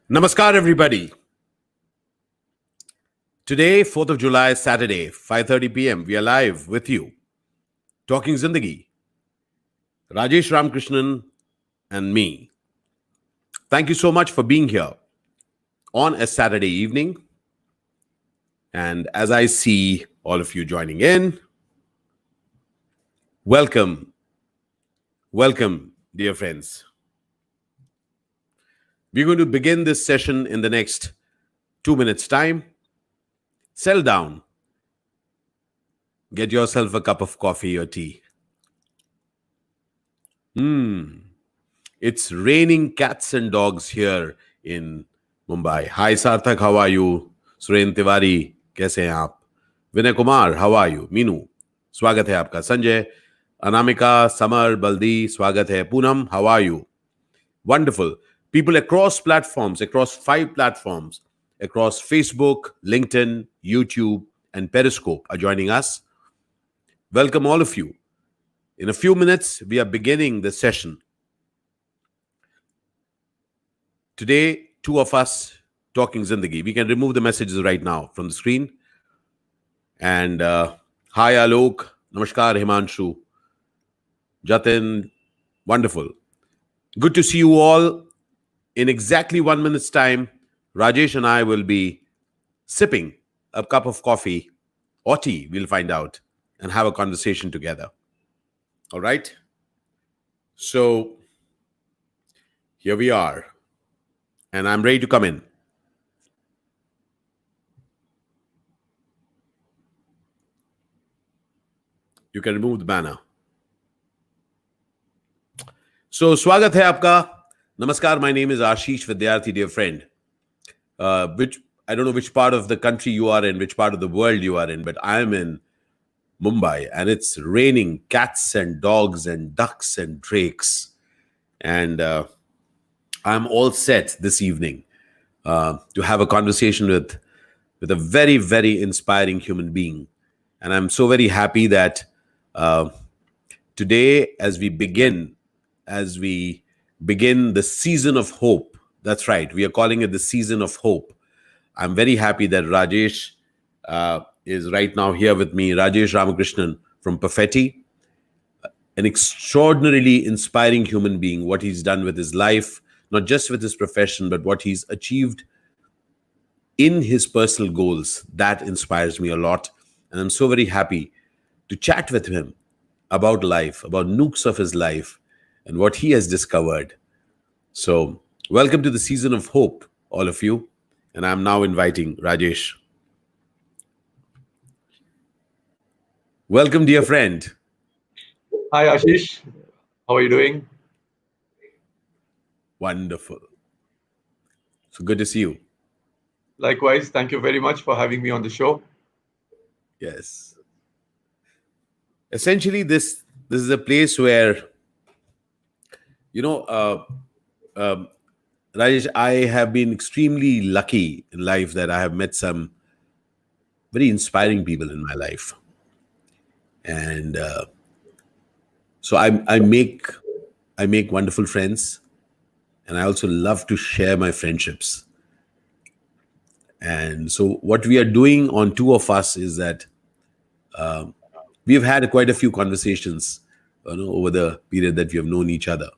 Namaskar, everybody. Today, 4th of July, Saturday, 5:30 p.m., we are live with you, talking Zindagi. Rajesh Ramakrishnan and me. Thank you so much for being here on a Saturday evening. And as I see all of you joining in, welcome, dear friends. We're going to begin this session in the next 2 minutes' time. Settle down. Get yourself a cup of coffee or tea. It's raining cats and dogs here in Mumbai. Hi Sarthak, how are you? Suren Tiwari, कैसे हैं आप? Vinay Kumar, how are you? Meenu, स्वागत है आपका. Sanjay, Anamika, Samar, Baldi, स्वागत है. Poonam, how are you? Wonderful. People across platforms, across 5 platforms, across Facebook, LinkedIn, YouTube, and Periscope are joining us. Welcome all of you. In a few minutes, we are beginning the session. Today, 2 of us talking Zindagi. We can remove the messages right now from the screen. And hi, Alok. Namaskar, Himanshu. Jatin. Wonderful. Good to see you all. In exactly 1 minute's time, Rajesh and I will be sipping a cup of coffee or tea, we'll find out, and have a conversation together. All right? So, here we are. And I'm ready to come in. You can remove the banner. So, swagat hai aapka. Namaskar, my name is Ashish Vidyarthi, dear friend. Which I don't know which part of the country you are in, which part of the world you are in, but I am in Mumbai and it's raining cats and dogs and ducks and drakes. And I'm all set this evening to have a conversation with a very, very inspiring human being. And I'm so very happy that today, as we begin the season of hope. That's right. We are calling it the season of hope. I'm very happy that Rajesh is right now here with me. Rajesh Ramakrishnan from Perfetti, an extraordinarily inspiring human being, what he's done with his life, not just with his profession, but what he's achieved in his personal goals. That inspires me a lot. And I'm so very happy to chat with him about life, about nooks of his life, and what he has discovered. So, welcome to the season of hope, all of you. And I'm now inviting Rajesh. Welcome, dear friend. Hi, Ashish. How are you doing? Wonderful. So good to see you. Likewise, thank you very much for having me on the show. Yes. Essentially, this is a place where, Rajesh, I have been extremely lucky in life that I have met some very inspiring people in my life. And so I make wonderful friends, and I also love to share my friendships. And so what we are doing on 2 of us is that we've had quite a few conversations over the period that we have known each other.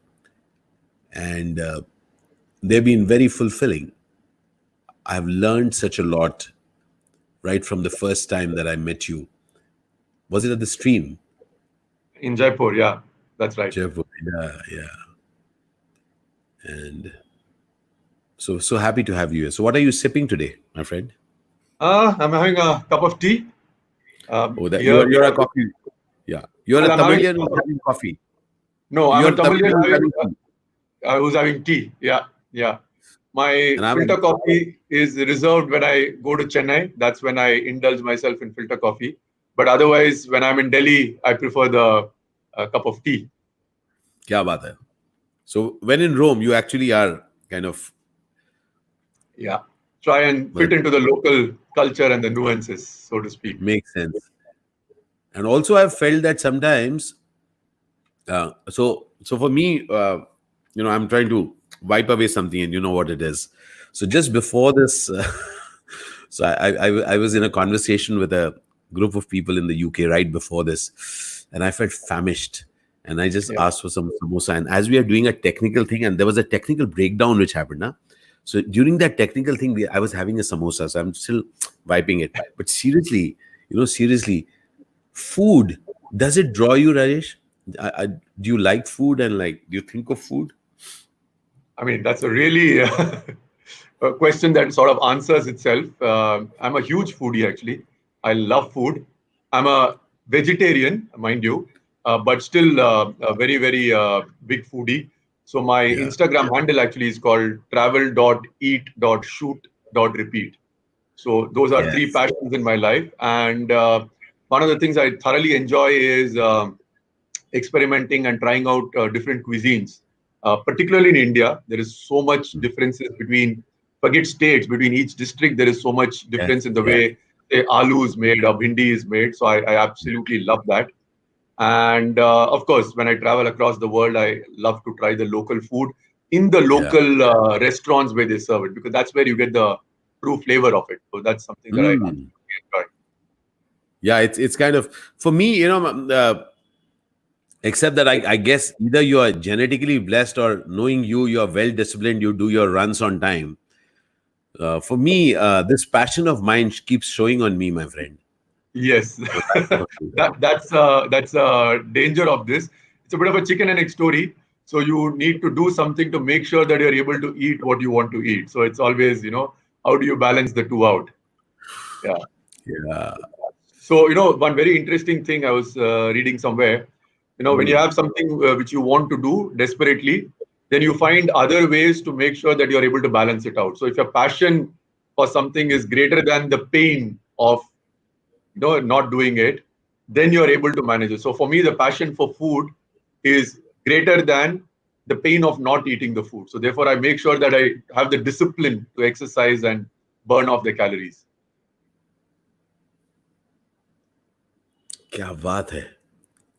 And they've been very fulfilling. I've learned such a lot right from the first time that I met you. Was it at the stream? In Jaipur, yeah, that's right. Jaipur, yeah. And so happy to have you here. So what are you sipping today, my friend? I'm having a cup of tea. You're a coffee. Yeah. You're a Tamilian who's having coffee. No, I'm a Tamilian who's having tea. Yeah. My filter coffee is reserved when I go to Chennai. That's when I indulge myself in filter coffee. But otherwise, when I'm in Delhi, I prefer the cup of tea. Kya baat hai? So when in Rome, you actually are kind of... Yeah. Try and fit into the local culture and the nuances, so to speak. Makes sense. And also I've felt that sometimes, so for me, I'm trying to wipe away something and you know what it is. So just before this, so I was in a conversation with a group of people in the UK right before this, and I felt famished. And I just asked for some samosa. And as we are doing a technical thing, and there was a technical breakdown which happened. Huh? So during that technical thing, I was having a samosa. So I'm still wiping it. But seriously, seriously, food, does it draw you, Rajesh? Do you like food and do you think of food? I mean, that's a really a question that sort of answers itself. I'm a huge foodie, actually. I love food. I'm a vegetarian, mind you, but still a very, very big foodie. So my Instagram handle actually is called travel.eat.shoot.repeat. So those are three passions in my life. And one of the things I thoroughly enjoy is experimenting and trying out different cuisines. Particularly in India, there is so much differences between, forget states, between each district, there is so much difference in the way say, aloo is made or bhindi is made. So I absolutely love that. And of course, when I travel across the world, I love to try the local food in the local restaurants where they serve it, because that's where you get the true flavor of it. So that's something that I enjoy. Yeah, it's kind of, for me, except that I guess either you are genetically blessed or knowing you are well disciplined, you do your runs on time. For me, this passion of mine keeps showing on me, my friend. Yes, that's a danger of this. It's a bit of a chicken and egg story. So you need to do something to make sure that you're able to eat what you want to eat. So it's always, how do you balance the two out? Yeah. Yeah. So, one very interesting thing I was reading somewhere, when you have something which you want to do desperately, then you find other ways to make sure that you're able to balance it out. So if your passion for something is greater than the pain of not doing it, then you're able to manage it. So for me, the passion for food is greater than the pain of not eating the food. So therefore, I make sure that I have the discipline to exercise and burn off the calories. Kya baat hai.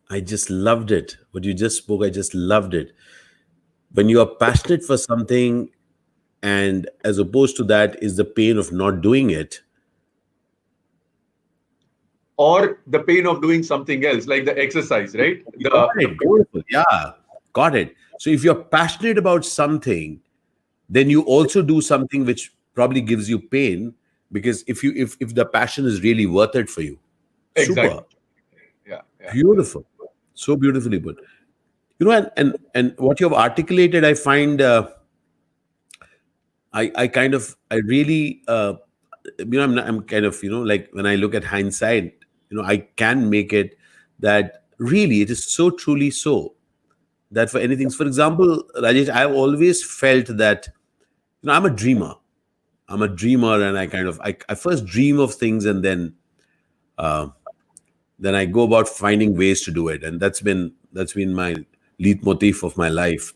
I just loved it. What you just spoke, I just loved it. When you are passionate for something, and as opposed to that is the pain of not doing it, or the pain of doing something else, like the exercise, right? Beautiful. Yeah, got it. So if you're passionate about something, then you also do something which probably gives you pain, because if the passion is really worth it for you. Exactly. Super. Yeah. Beautiful. So beautifully put. And what you have articulated, I find I really I'm kind of, like when I look at hindsight, I can make it that really it is so truly so that for anything. For example, Rajesh, I've always felt that I'm a dreamer. And I first dream of things, and then I go about finding ways to do it, and that's been my leitmotif of my life.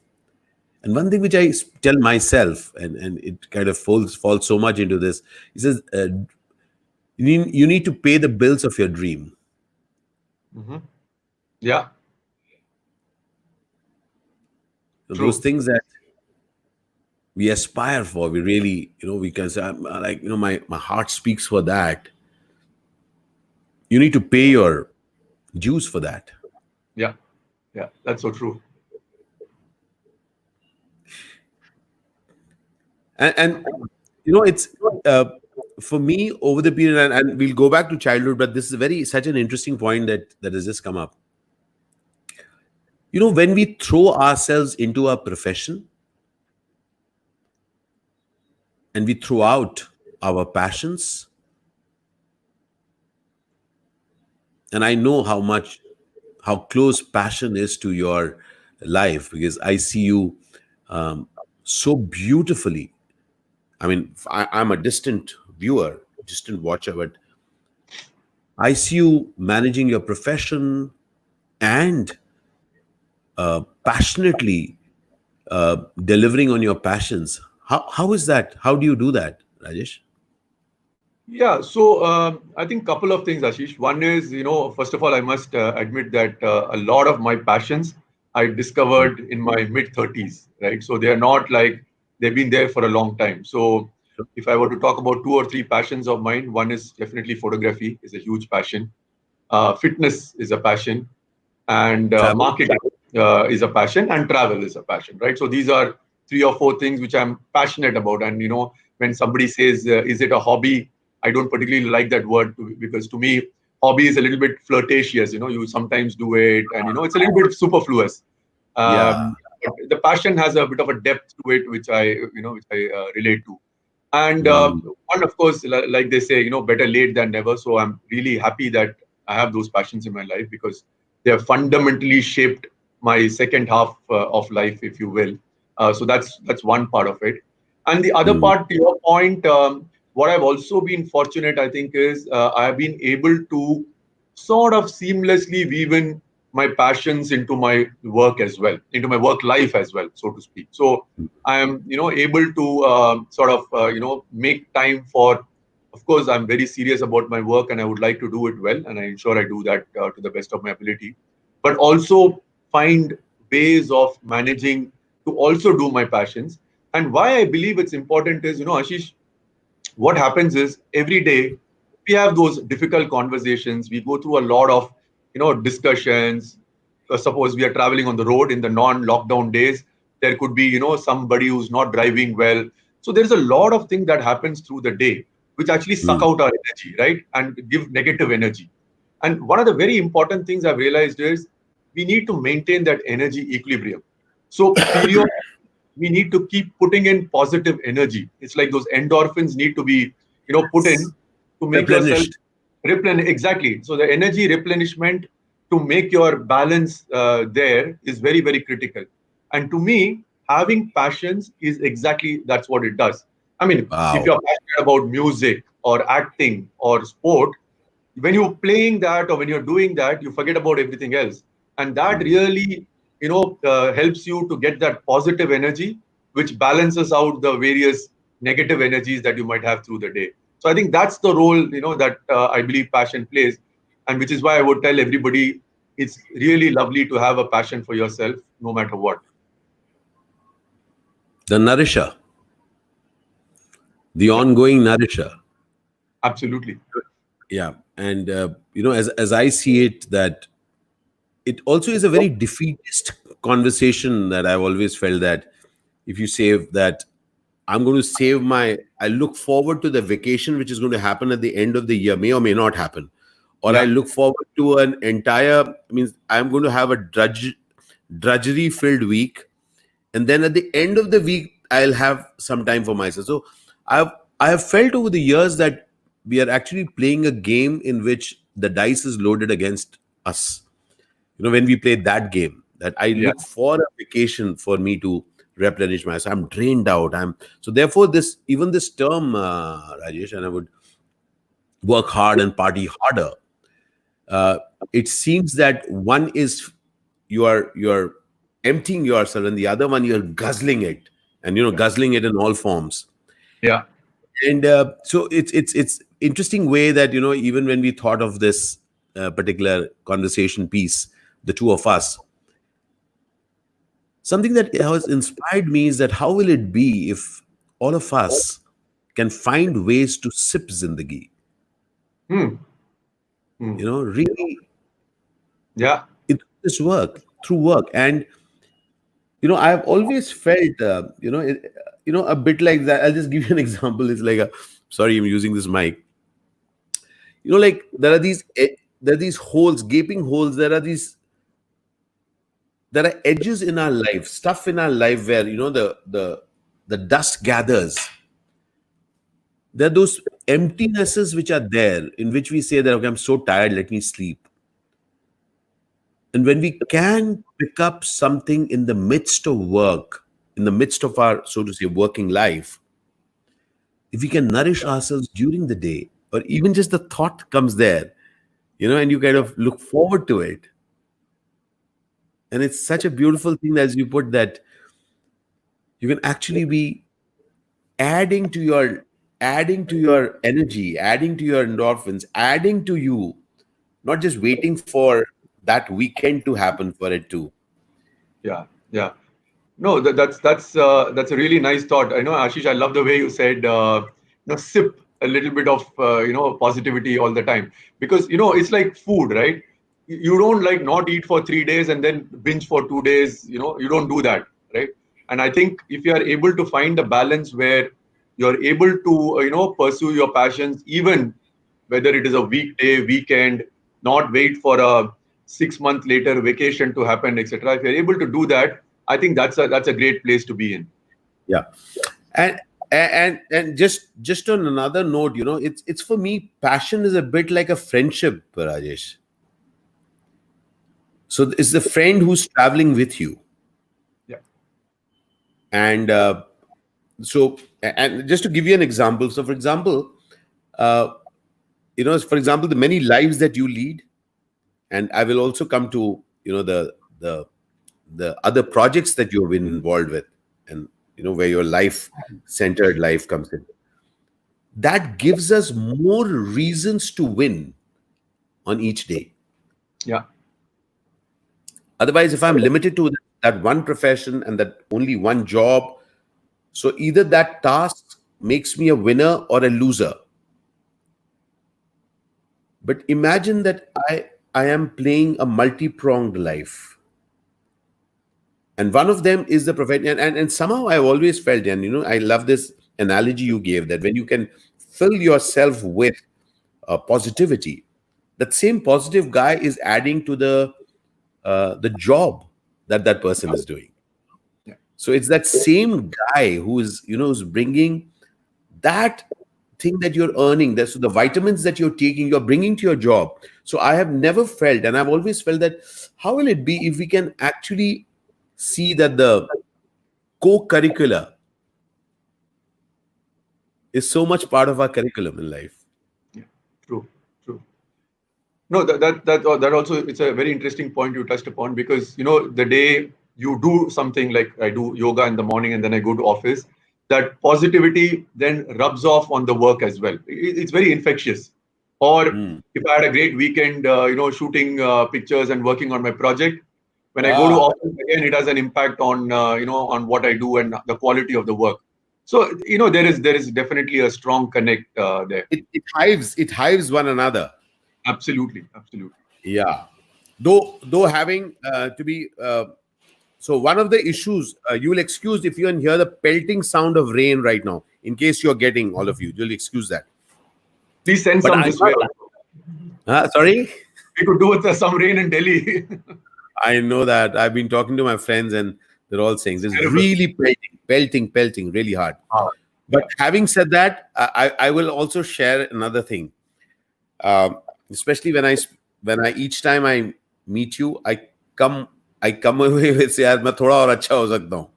And one thing which I tell myself, and it kind of falls so much into this, he says, you need to pay the bills of your dream. Mm-hmm. Yeah. So those things that we aspire for, we really, we can say, my heart speaks for that. You need to pay your dues for that. Yeah, that's so true. And it's for me over the period, and we'll go back to childhood, but this is such an interesting point that has just come up. When we throw ourselves into a profession and we throw out our passions, and I know how close passion is to your life, because I see you so beautifully. I mean, I'm a distant viewer, distant watcher, but I see you managing your profession and passionately delivering on your passions. How is that? How do you do that, Rajesh? Yeah, so I think couple of things, Ashish. One is, first of all, I must admit that a lot of my passions I discovered in my mid 30s, right? So they are not like they've been there for a long time. So if I were to talk about two or three passions of mine, one is definitely photography, is a huge passion. Fitness is a passion, and Travel. marketing is a passion, and travel is a passion, right? So these are three or four things which I'm passionate about. And when somebody says, "Is it a hobby?" I don't particularly like that word because to me, hobby is a little bit flirtatious. You sometimes do it, and it's a little bit superfluous. Yeah. But the passion has a bit of a depth to it, which I relate to. And Mm. one, of course, like they say, better late than never. So I'm really happy that I have those passions in my life because they have fundamentally shaped my second half of life, if you will. So that's one part of it. And the other Mm. part, to your point, what I've also been fortunate, I think, is I've been able to sort of seamlessly weave in my passions into my work as well, into my work life as well, so to speak. So I am, able to sort of, make time for. Of course, I'm very serious about my work, and I would like to do it well, and I ensure I do that to the best of my ability. But also find ways of managing to also do my passions. And why I believe it's important is, Ashish, what happens is every day we have those difficult conversations. We go through a lot of discussions. Suppose we are traveling on the road in the non-lockdown days, there could be somebody who's not driving well. So there's a lot of things that happens through the day which actually suck Mm. out our energy, right, and give negative energy. And one of the very important things I've realized is we need to maintain that energy equilibrium. So period, we need to keep putting in positive energy. It's like those endorphins need to be, put in to make yourself Replenished. replenish. Exactly. So the energy replenishment to make your balance there is very, very critical. And to me, having passions is exactly that's what it does. I mean, if Wow. you're passionate about music or acting or sport, when you're playing that or when you're doing that, you forget about everything else, and that Mm. really helps you to get that positive energy which balances out the various negative energies that you might have through the day. So I think that's the role that I believe passion plays, and which is why I would tell everybody it's really lovely to have a passion for yourself no matter what. The nourisher, the Yeah, ongoing nourisher. absolutely. Yeah. And, as I see it, that it also is a very defeatist conversation that I've always felt that if you say that I'm going to save I look forward to the vacation which is going to happen at the end of the year, may or may not happen. Or I Yeah, look forward to an entire, I mean, I'm going to have a drudgery filled week. And then at the end of the week, I'll have some time for myself. So I've, I have felt over the years that we are actually playing a game in which the dice is loaded against us. When we play that game, that I yeah, look for a vacation for me to replenish myself. I'm drained out. So therefore this term, Rajesh, and I would work hard and party harder. Uh, it seems that one is you're emptying yourself, and the other one you're guzzling it, and guzzling it in all forms. yeah. And so it's interesting way that even when we thought of this particular conversation piece, the two of us, something that has inspired me is that how will it be if all of us can find ways to sip Zindagi? Hmm. Hmm. Really, Yeah, it this work through work. And I've always felt a bit like that. I'll just give you an example. It's like a sorry, I'm using this mic. Like there are these holes, gaping holes. There are edges in our life, stuff in our life where the dust gathers. There are those emptinesses which are there, in which we say that, okay, I'm so tired, let me sleep. And when we can pick up something in the midst of work, in the midst of our, so to say, working life, if we can nourish ourselves during the day, or even just the thought comes there, and you kind of look forward to it. And it's such a beautiful thing, as you put, that you can actually be adding to your energy, adding to your endorphins, adding to you, not just waiting for that weekend to happen for it to. Yeah, yeah. No, that's a really nice thought. I know, Ashish, I love the way you said, sip a little bit of positivity all the time, because it's like food, right? You don't like not eat for 3 days and then binge for 2 days. You don't do that, right? And I think if you are able to find a balance where you're able to pursue your passions, even whether it is a weekday, weekend, not wait for a 6 month later vacation to happen, etc. If you're able to do that, I think that's a great place to be in. Yeah. And just on another note, it's for me, passion is a bit like a friendship, Rajesh. So it's the friend who's traveling with you. Yeah. And and just to give you an example, so for example, the many lives that you lead, and I will also come to the other projects that you've been involved with, and where your life centered life comes in. That gives us more reasons to win on each day. Yeah. Otherwise, if I'm limited to that one profession and that only one job, so either that task makes me a winner or a loser. But imagine that I am playing a multi-pronged life. And one of them is the profession. And somehow I've always felt, and I love this analogy you gave, that when you can fill yourself with positivity, that same positive guy is adding to the job that person is doing. Yeah. So it's that same guy who's bringing that thing that you're earning, so the vitamins that you're taking, you're bringing to your job. So I have never felt, and I've always felt that, how will it be if we can actually see that the co-curricular is so much part of our curriculum in life? Yeah. True. True. No, that also, it's a very interesting point you touched upon, because the day you do something like I do yoga in the morning and then I go to office, that positivity then rubs off on the work as well. It's very infectious. Or if I had a great weekend, shooting pictures and working on my project, when I go to office again, it has an impact on on what I do and the quality of the work. So there is definitely a strong connect there. It hives one another. Absolutely, absolutely. Yeah. Though having to be so one of the issues, you will excuse if you can hear the pelting sound of rain right now, in case you're getting, all of you'll excuse that. Please send But some this way. Sorry? We could do with some rain in Delhi. I know that. I've been talking to my friends and they're all saying this is Terrible. really pelting really hard. But having said that, I will also share another thing. Especially when I each time I meet you, I come away with say, "Yaar, main thoda aur acha ho sakta hu."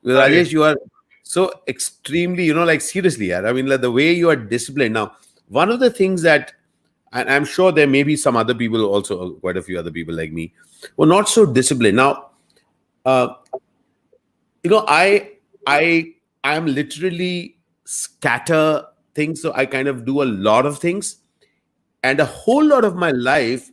Because Rajesh, you are so extremely, like seriously, yaar. I mean, like the way you are disciplined. Now, one of the things that, and I'm sure there may be some other people also, quite a few other people like me, who are not so disciplined. Now, I am literally scatter things, so I kind of do a lot of things, and a whole lot of my life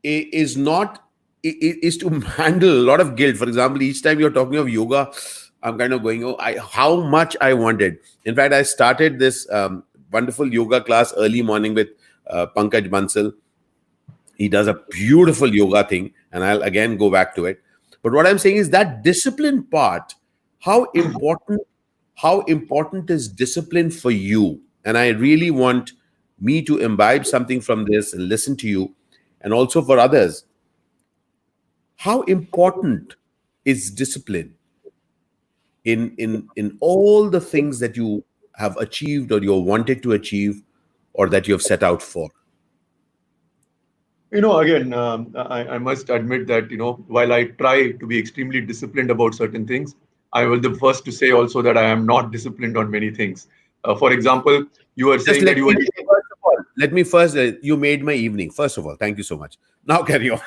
is not is to handle a lot of guilt. For example, each time you're talking of yoga, I'm kind of going, how much I wanted. In fact, I started this wonderful yoga class early morning with Pankaj Bansal. He does a beautiful yoga thing, and I'll again go back to it. But what I'm saying is that discipline part, how important is discipline for you? And I really want me to imbibe something from this and listen to you, and also for others. How important is discipline in all the things that you have achieved or you wanted to achieve or that you have set out for? Again, I must admit that, while I try to be extremely disciplined about certain things, I will be the first to say also that I am not disciplined on many things. For example, you were saying that you were. Let me first, you made my evening. First of all, thank you so much. Now carry on.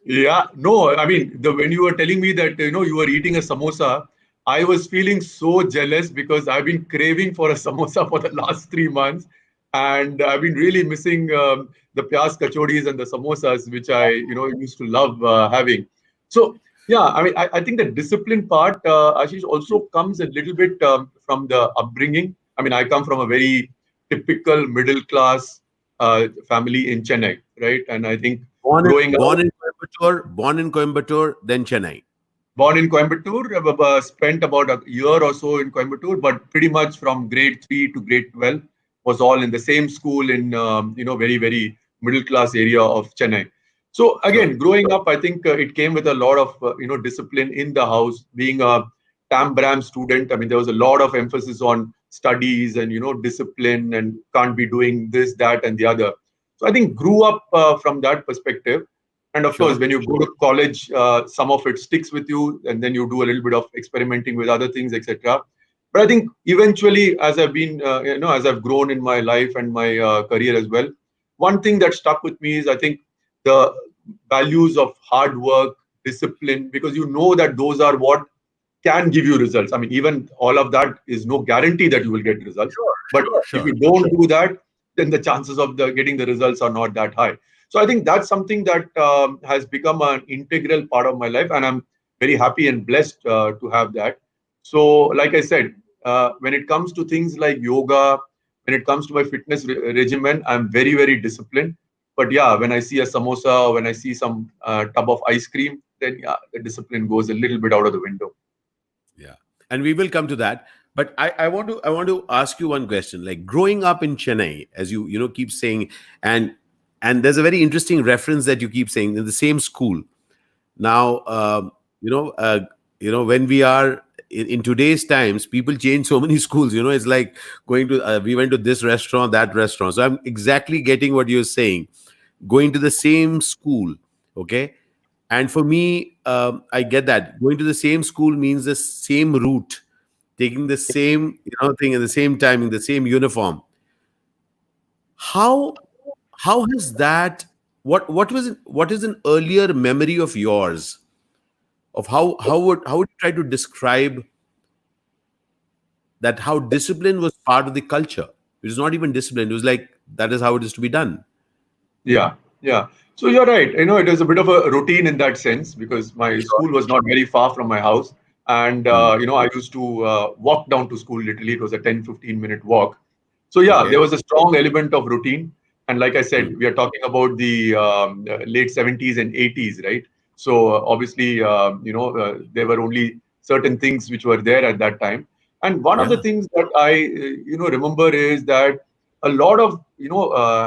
Yeah, no, I mean, when you were telling me that, you were eating a samosa, I was feeling so jealous because I've been craving for a samosa for the last 3 months. And I've been really missing the pyaz kachodis and the samosas, which I, used to love having. So Yeah, I mean, I think the discipline part, Ashish, also comes a little bit from the upbringing. I mean, I come from a very typical middle class family in Chennai, right? And I think growing up, Born in Coimbatore, then Chennai. born in Coimbatore, spent about a year or so in Coimbatore, but pretty much from grade 3 to grade 12 was all in the same school in, very, very middle class area of Chennai. So Sure. again, growing up, I think it came with a lot of, discipline in the house. Being a Tam Bram student, I mean, there was a lot of emphasis on studies and, discipline and can't be doing this, that, and the other. So I think grew up from that perspective. And of course, Sure. when you go to college, some of it sticks with you, and then you do a little bit of experimenting with other things, etc. But I think eventually, as I've been, as I've grown in my life and my career as well, one thing that stuck with me is I think the values of hard work, discipline, because you know that those are what can give you results. I mean, even all of that is no guarantee that you will get results. Sure. But Sure. if Sure. you don't do that, then the chances of getting the results are not that high. So I think that's something that has become an integral part of my life, and I'm very happy and blessed to have that. So, like I said, when it comes to things like yoga, when it comes to my fitness regimen, I'm very, very disciplined. But yeah, when I see a samosa, when I see some tub of ice cream, then yeah, the discipline goes a little bit out of the window. Yeah, and we will come to that. But I want to ask you one question. Like growing up in Chennai, as you keep saying, and and there's a very interesting reference that you keep saying in the same school. Now, when we are in today's times, people change so many schools. It's like going to we went to this restaurant, that restaurant. So I'm exactly getting what you're saying. Going to the same school, okay. And for me, I get that going to the same school means the same route, taking the same thing at the same timing, the same uniform. How how has that, what is an earlier memory of yours of how would you try to describe that, how discipline was part of the culture? It was not even discipline, it was like that is how it is to be done. Yeah, yeah. So you're right. It was a bit of a routine in that sense because my Sure. school was not very far from my house. And, Hmm. I used to walk down to school literally. It was a 10-15 minute walk. So yeah, there Okay. was a strong element of routine. And like I Hmm. said, we are talking about the late 70s and 80s, right? So obviously, there were only certain things which were there at that time. And one of the Yeah. things that I, remember is that a lot of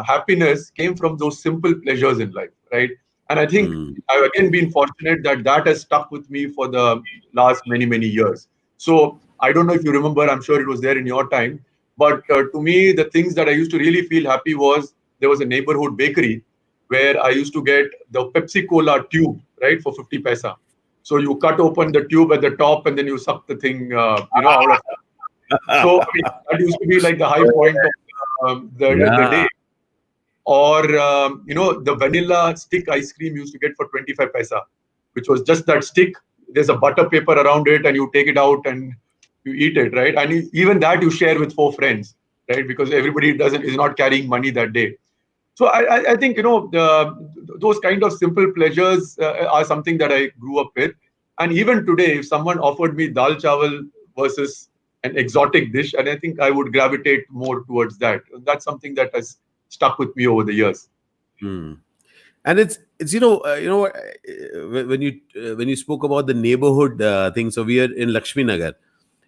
happiness came from those simple pleasures in life, right? And I think Hmm. I've again been fortunate that that has stuck with me for the last many, many years. So I don't know if you remember, I'm sure it was there in your time, but to me the things that I used to really feel happy was there was a neighborhood bakery where I used to get the Pepsi Cola tube, right, for 50 paisa. So you cut open the tube at the top and then you suck the thing out of. So I mean, that used to be like the high point of the Yeah. day. Or the vanilla stick ice cream you used to get for 25 paisa, which was just that stick. There's a butter paper around it, and you take it out and you eat it, right? And even that you share with 4 friends, right? Because everybody doesn't is not carrying money that day. So I think those kind of simple pleasures are something that I grew up with. And even today, if someone offered me dal chawal versus an exotic dish, and I think I would gravitate more towards that. That's something that has stuck with me over the years. Hmm. And it's what, when you spoke about the neighborhood thing. So we are in Lakshmi Nagar,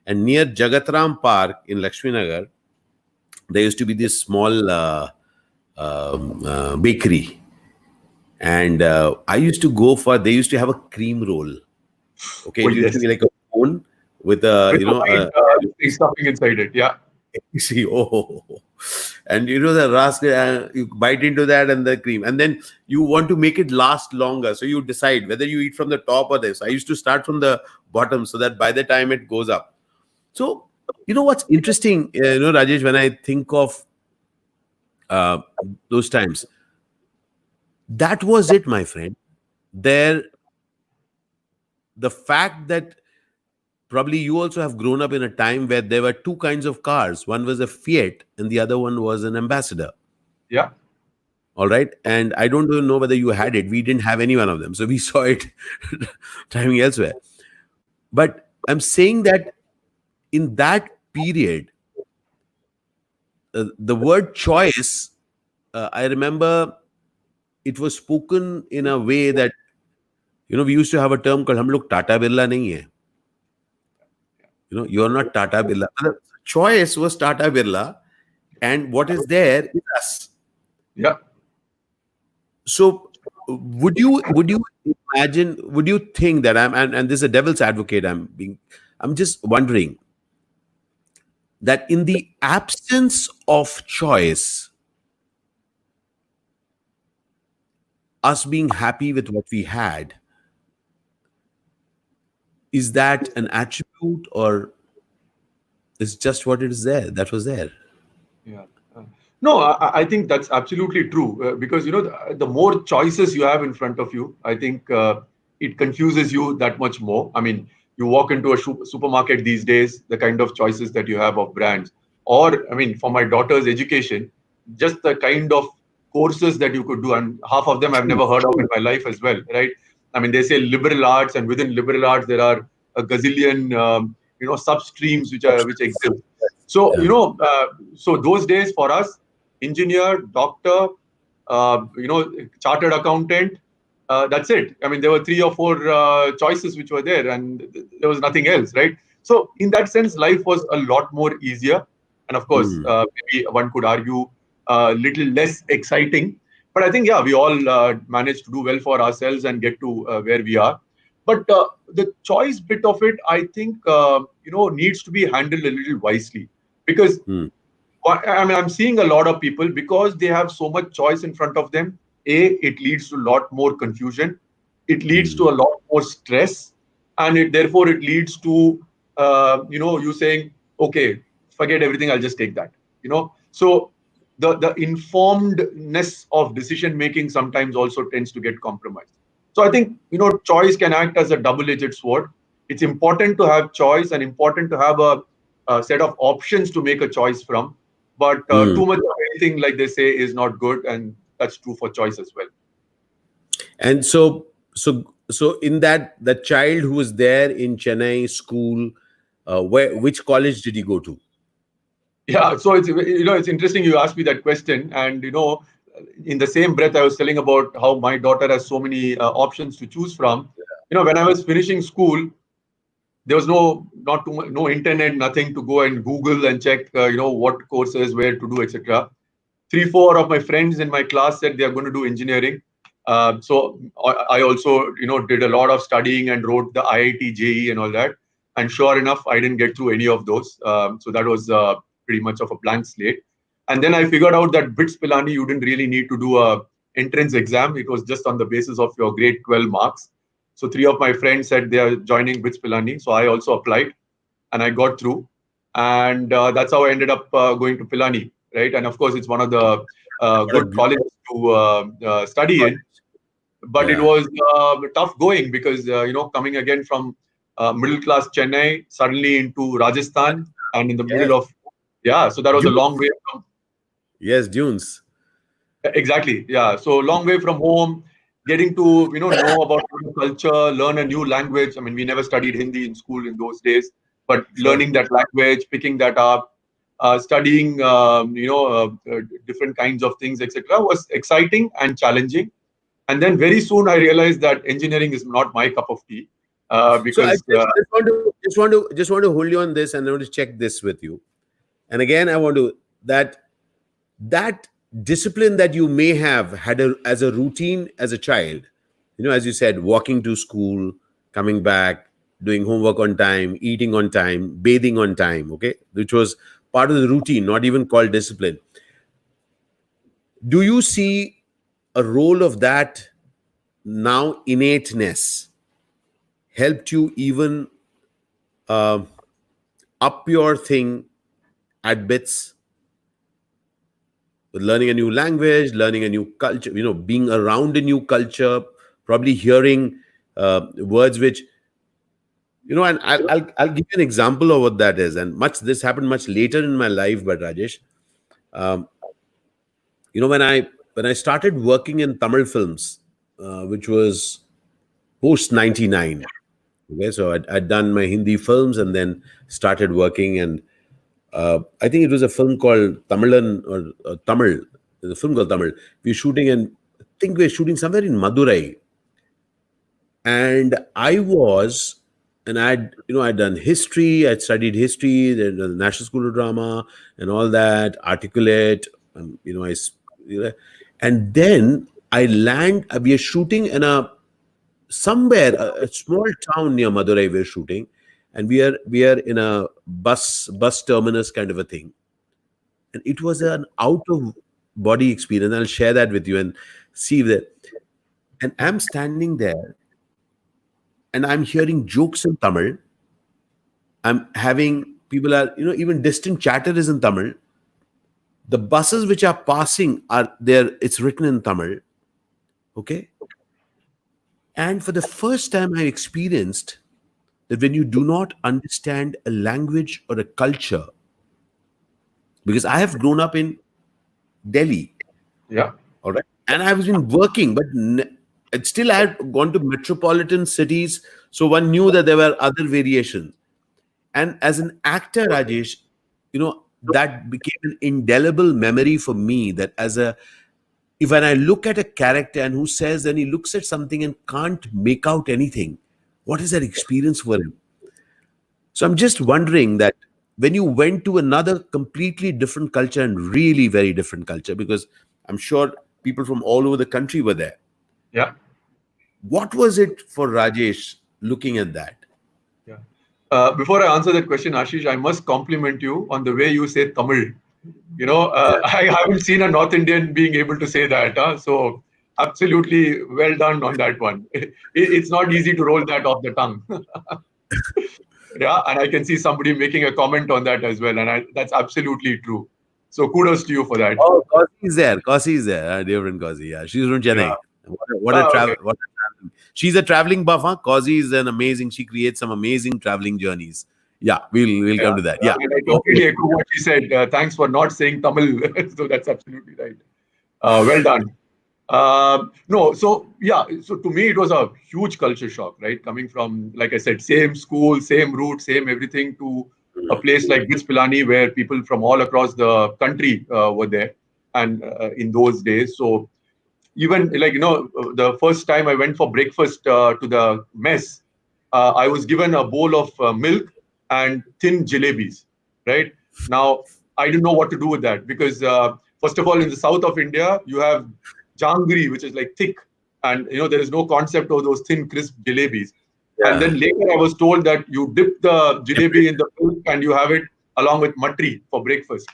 and near Jagatram Park in Lakshmi Nagar, there used to be this small bakery, and I used to go for. They used to have a cream roll. Okay, Oh it used to yes, be like a cone with a with the white stuffing inside it. Yeah, see, oh, and the rascal, you bite into that and the cream, and then you want to make it last longer. So you decide whether you eat from the top or this. I used to start from the bottom so that by the time it goes up. So, what's interesting, Rajesh, when I think of uh, those times, that was it, my friend. There, the fact that probably you also have grown up in a time where there were two kinds of cars. One was a Fiat, and the other one was an Ambassador. yeah, All right. And I don't even know whether you had it. We didn't have any one of them. So we saw it driving elsewhere. But I'm saying that in that period, the word choice, I remember it was spoken in a way that, we used to have a term called, hum log Tata Birla nahi hai. You're not Tata Birla. The choice was Tata Birla, and what is there is us. Yeah. So would you imagine, would you think that and this is a devil's advocate, I'm just wondering that in the absence of choice, us being happy with what we had, is that an attribute, or is just what it is there that was there? Yeah. No, I think that's absolutely true because the more choices you have in front of you, I think it confuses you that much more. I mean, you walk into a supermarket these days, the kind of choices that you have of brands, or I mean, for my daughter's education, just the kind of courses that you could do, and half of them I've never heard of in my life as well, right? I mean, they say liberal arts, and within liberal arts there are a gazillion sub streams which exist. So Yeah. so those days for us, engineer, doctor, chartered accountant. That's it. I mean, there were three or four choices which were there, and there was nothing else, right? So, in that sense, life was a lot more easier, and of course, Hmm. maybe one could argue a little less exciting. But I think, yeah, we all managed to do well for ourselves and get to where we are. But the choice bit of it, I think, needs to be handled a little wisely because Hmm. I mean, I'm seeing a lot of people because they have so much choice in front of them. It leads to a lot more confusion. It leads Hmm. to a lot more stress, and therefore it leads to you saying, okay, forget everything. I'll just take that. So the informedness of decision making sometimes also tends to get compromised. So I think choice can act as a double-edged sword. It's important to have choice and important to have a set of options to make a choice from, but Hmm. too much of anything, like they say, is not good, and that's true for choice as well. And so in that child who was there in Chennai school, which college did he go to? Yeah, so it's interesting you asked me that question, and in the same breath, I was telling about how my daughter has so many options to choose from. When I was finishing school, there was not too much, no internet, nothing to go and Google and check, what courses, where to do, etc. 3, 4 of my friends in my class said they are going to do engineering. So I also, did a lot of studying and wrote the IIT JE and all that. And sure enough, I didn't get through any of those. So that was pretty much of a blank slate. And then I figured out that BITS Pilani, you didn't really need to do a entrance exam. It was just on the basis of your grade 12 marks. So 3 of my friends said they are joining BITS Pilani. So I also applied and I got through. And that's how I ended up going to Pilani, right? And of course, it's one of the What a good colleges to study in. But it Yeah. was tough going because, coming again from middle class Chennai, suddenly into Rajasthan and in the Yes. middle of, yeah, so that was a long Dunes. way from, Yes, Dunes. exactly. Yeah. So long way from home, getting to, know about the culture, learn a new language. I mean, we never studied Hindi in school in those days, but Sure. learning that language, picking that up, studying, different kinds of things, etc., was exciting and challenging. And then very soon I realized that engineering is not my cup of tea So I because just want to hold you on this, and I want to check this with you. And again, I want to that discipline that you may have had as a routine as a child, as you said, walking to school, coming back, doing homework on time, eating on time, bathing on time, okay, which was part of the routine, not even called discipline. Do you see a role of that now innateness helped you even uh, up your thing at bits, with learning a new language, learning a new culture, being around a new culture, probably hearing words which, and I'll give you an example of what that is. And this happened much later in my life, but Rajesh, um, when I when I started working in Tamil films, which was post 99. Okay, so I'd done my Hindi films and then started working, and I think it was a film called Tamilan or Tamil. There's a film called Tamil. We were shooting, and I think we were shooting somewhere in Madurai. And I'd done history, I'd studied history, the National School of Drama, and all that, articulate, and then we are shooting in a small town near Madurai. We're shooting, and we are in a bus terminus kind of a thing, and it was an out of body experience. I'll share that with you and see that. And I'm standing there, and I'm hearing jokes in Tamil. I'm having people are, even distant chatter is in Tamil. The buses which are passing are there. It's written in Tamil. Okay. And for the first time, I experienced that when you do not understand a language or a culture, because I have grown up in Delhi. Yeah. All right. And I've been working, but still I had gone to metropolitan cities. So one knew that there were other variations. And as an actor, Rajesh, that became an indelible memory for me, that when I look at a character and who says, and he looks at something and can't make out anything, what is that experience for him? So I'm just wondering that when you went to another completely different culture, and really very different culture, because I'm sure people from all over the country were there. Yeah. What was it for Rajesh looking at that? Yeah. Before I answer that question, Ashish, I must compliment you on the way you say Tamil. I haven't seen a North Indian being able to say that. So absolutely well done on that one. It's not easy to roll that off the tongue. Yeah, and I can see somebody making a comment on that as well, and that's absolutely true. So kudos to you for that. Oh, Kausi is there. Dear friend Kausi. Yeah, she's from Chennai. Yeah. What a travel! She's a traveling buff. Huh? Kausi is an amazing. She creates some amazing traveling journeys. Yeah, we'll come to that. Yeah, and I completely echo what she said. Thanks for not saying Tamil. So that's absolutely right. Well done. No, so yeah, so to me it was a huge culture shock, right? Coming from, like I said, same school, same route, same everything, to a place like Gits Pilani, where people from all across the country were there, and in those days. So even the first time I went for breakfast to the mess, I was given a bowl of milk and thin jalebis. Right now, I didn't know what to do with that, because first of all, in the south of India, you have jangri, which is like thick, and there is no concept of those thin, crisp jalebis. Yeah. And then later, I was told that you dip the jalebi in the milk and you have it along with matri for breakfast.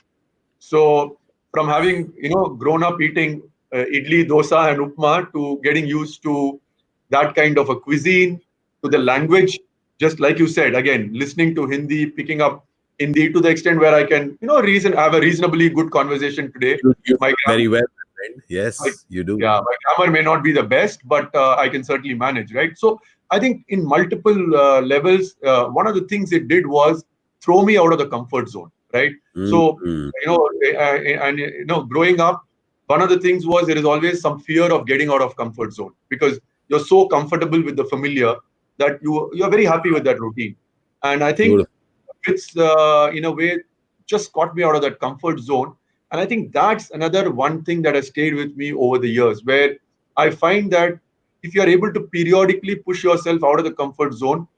So from having grown up eating idli, dosa, and upma, to getting used to that kind of a cuisine, to the language, just like you said, again, listening to Hindi, picking up Hindi to the extent where I can, have a reasonably good conversation today. Very well. Yes, you do. Yeah, my grammar may not be the best, but I can certainly manage, right? So I think in multiple levels, one of the things it did was throw me out of the comfort zone, right? So, growing up, one of the things was there is always some fear of getting out of comfort zone, because you're so comfortable with the familiar that you're very happy with that routine. And I think it's, in a way, just got me out of that comfort zone. And I think that's another one thing that has stayed with me over the years, where I find that if you are able to periodically push yourself out of the comfort zone,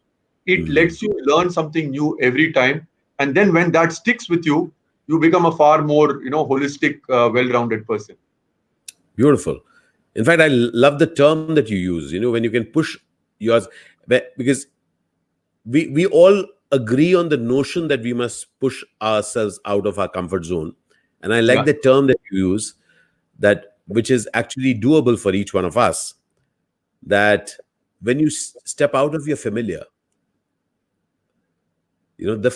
it lets you learn something new every time. And then when that sticks with you, you become a far more, holistic, well-rounded person. Beautiful. In fact, I love the term that you use, when you can push yours, because we all agree on the notion that we must push ourselves out of our comfort zone. And I like the term that you use, which is actually doable for each one of us, that when you step out of your familiar, the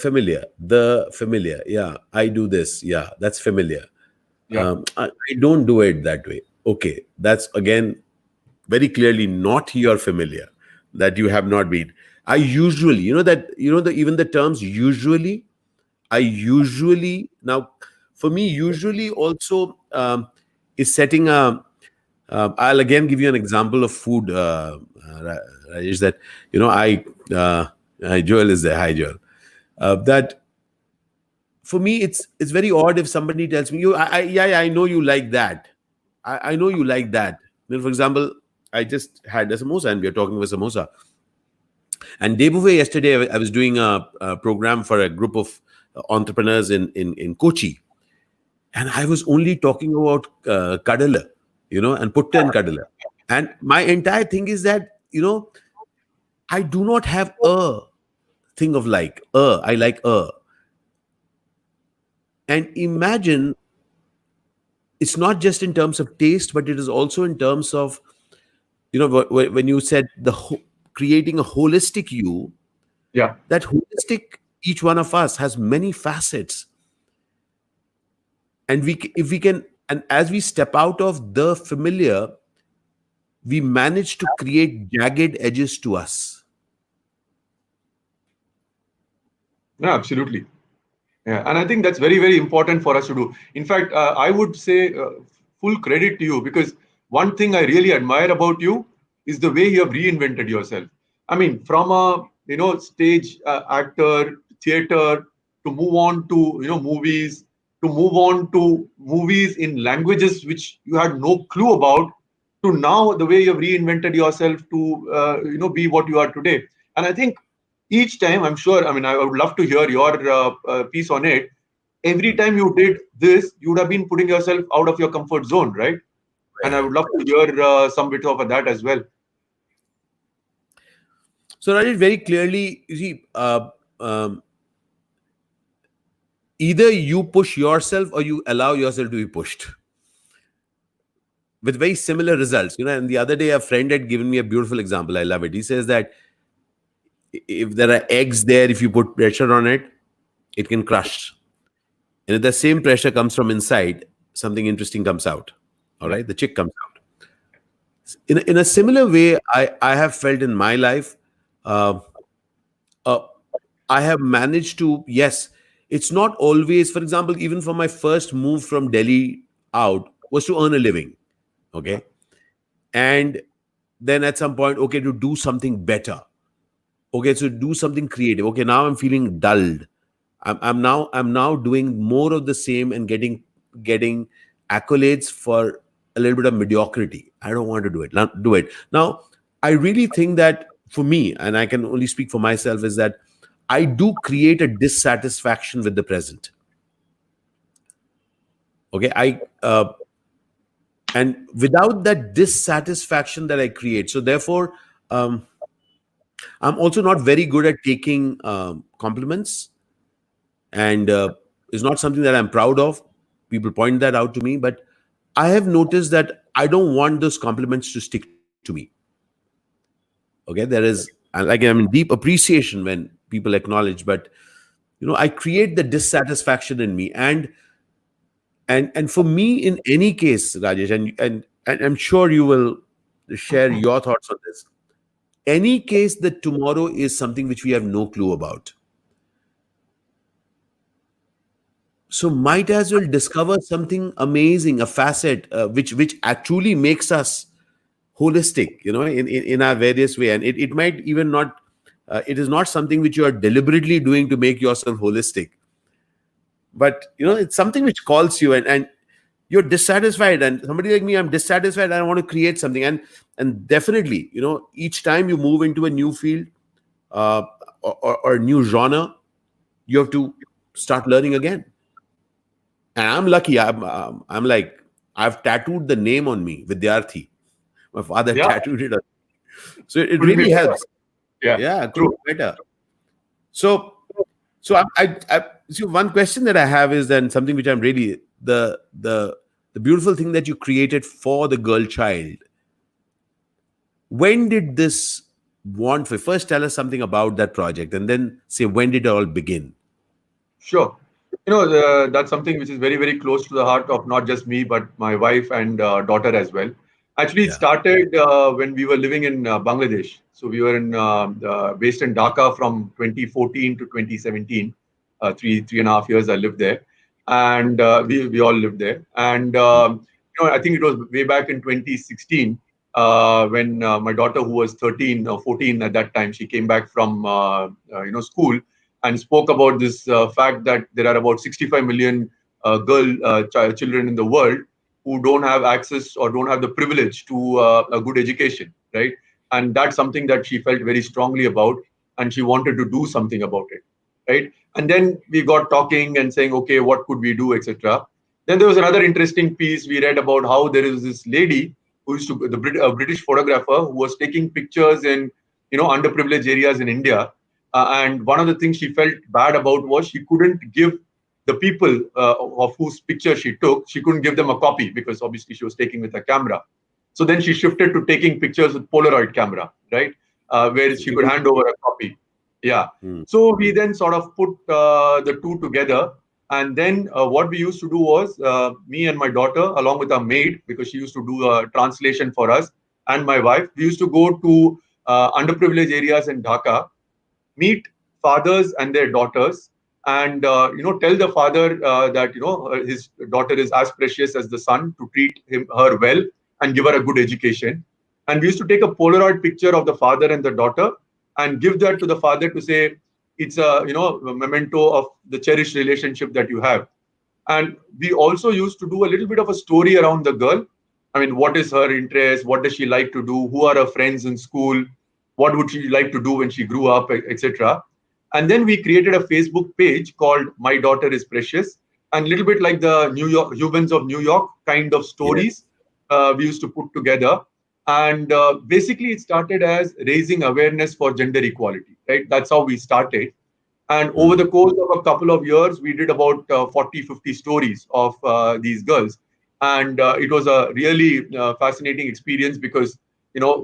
familiar. Yeah, I do this. Yeah, that's familiar. Yeah. I don't do it that way. Okay, that's again very clearly not your familiar, that you have not been. I usually, even the terms usually, now for me, usually also is setting a. I'll again give you an example of food, Rajesh. That Joel is there. Hi, Joel. That for me, it's very odd if somebody tells me, I know you like that. I know you like that. For example, I just had a samosa, and we are talking about samosa. And day before yesterday, I was doing a program for a group of entrepreneurs in Kochi, and I was only talking about kadala, and putta and kadala. And my entire thing is that I do not have a thing of like I like and imagine it's not just in terms of taste, but it is also in terms of when you said creating a holistic you. Yeah. That holistic, each one of us has many facets, and if we can, and as we step out of the familiar, we manage to create jagged edges to us. No, absolutely. Yeah, and I think that's very, very important for us to do. In fact, I would say full credit to you, because one thing I really admire about you is the way you have reinvented yourself. I mean, from a stage actor, theater, to move on to movies, to move on to movies in languages which you had no clue about, to now the way you have reinvented yourself to be what you are today. And I think each time, I'm sure, I mean, I would love to hear your piece on it. Every time you did this, you would have been putting yourself out of your comfort zone, right? And I would love to hear some bit of that as well. So Rajesh, very clearly, you see, either you push yourself or you allow yourself to be pushed, with very similar results. And the other day, a friend had given me a beautiful example. I love it. He says that if there are eggs there, if you put pressure on it, it can crush. And if the same pressure comes from inside, something interesting comes out. All right, the chick comes out. In a similar way, I have felt in my life, I have managed to, yes, it's not always, for example, even for my first move from Delhi out was to earn a living. Okay. And then at some point, okay, to do something better. Okay, so do something creative. Okay, now I'm feeling dulled. I'm now doing more of the same and getting accolades for a little bit of mediocrity. I don't want to do it. Not do it. Now, I really think that for me, and I can only speak for myself, is that I do create a dissatisfaction with the present. Okay, and without that dissatisfaction that I create, so therefore, I'm also not very good at taking compliments, and it's not something that I'm proud of. People point that out to me, but I have noticed that I don't want those compliments to stick to me. Okay, there is, like, I'm in deep appreciation when people acknowledge, but I create the dissatisfaction in me, and for me, in any case, Rajesh, and I'm sure you will share your thoughts on this. Any case that tomorrow is something which we have no clue about. So might as well discover something amazing, a facet which actually makes us holistic, in our various way. And it might even not, it is not something which you are deliberately doing to make yourself holistic. But, it's something which calls you, and you're dissatisfied. And somebody like me, I'm dissatisfied. I want to create something. And definitely, each time you move into a new field or a new genre, you have to start learning again. And I'm lucky. I'm like, I've tattooed the name on me, Vidyarthi. My father tattooed it on me. So it really helps. Yeah, true. Better. So I see, one question that I have is then something which I'm really the beautiful thing that you created for the girl child. When did this want for? First, tell us something about that project, and then say when did it all begin. Sure. That's something which is very, very close to the heart of not just me, but my wife and daughter as well. Actually, it started when we were living in Bangladesh. So we were based in Dhaka from 2014 to 2017. Three and a half years I lived there, and we all lived there. And I think it was way back in 2016 when my daughter, who was 13 or 14 at that time, she came back from school and spoke about this fact that there are about 65 million children in the world who don't have access or don't have the privilege to a good education, right? And that's something that she felt very strongly about, and she wanted to do something about it, right? And then we got talking and saying, okay, what could we do, etc. Then there was another interesting piece we read about how there is this lady who used to a British photographer who was taking pictures in underprivileged areas in India, and one of the things she felt bad about was she couldn't give the people of whose picture she couldn't give them a copy because obviously she was taking with a camera. So then she shifted to taking pictures with Polaroid camera, right, where she could hand over a copy. Yeah. So we then sort of put the two together. And then what we used to do was me and my daughter, along with our maid, because she used to do a translation for us, and my wife, we used to go to underprivileged areas in Dhaka, meet fathers and their daughters, and tell the father that his daughter is as precious as the son, to treat her well and give her a good education. And we used to take a Polaroid picture of the father and the daughter and give that to the father to say it's a memento of the cherished relationship that you have. And we also used to do a little bit of a story around the girl. I mean, what is her interest? What does she like to do? Who are her friends in school? What would she like to do when she grew up, etc. And then we created a Facebook page called My Daughter is Precious, and a little bit like the New York Humans of New York kind of stories we used to put together. And basically, it started as raising awareness for gender equality, right? That's how we started. And over the course of a couple of years, we did about 40, 50 stories of these girls. And it was a really fascinating experience because,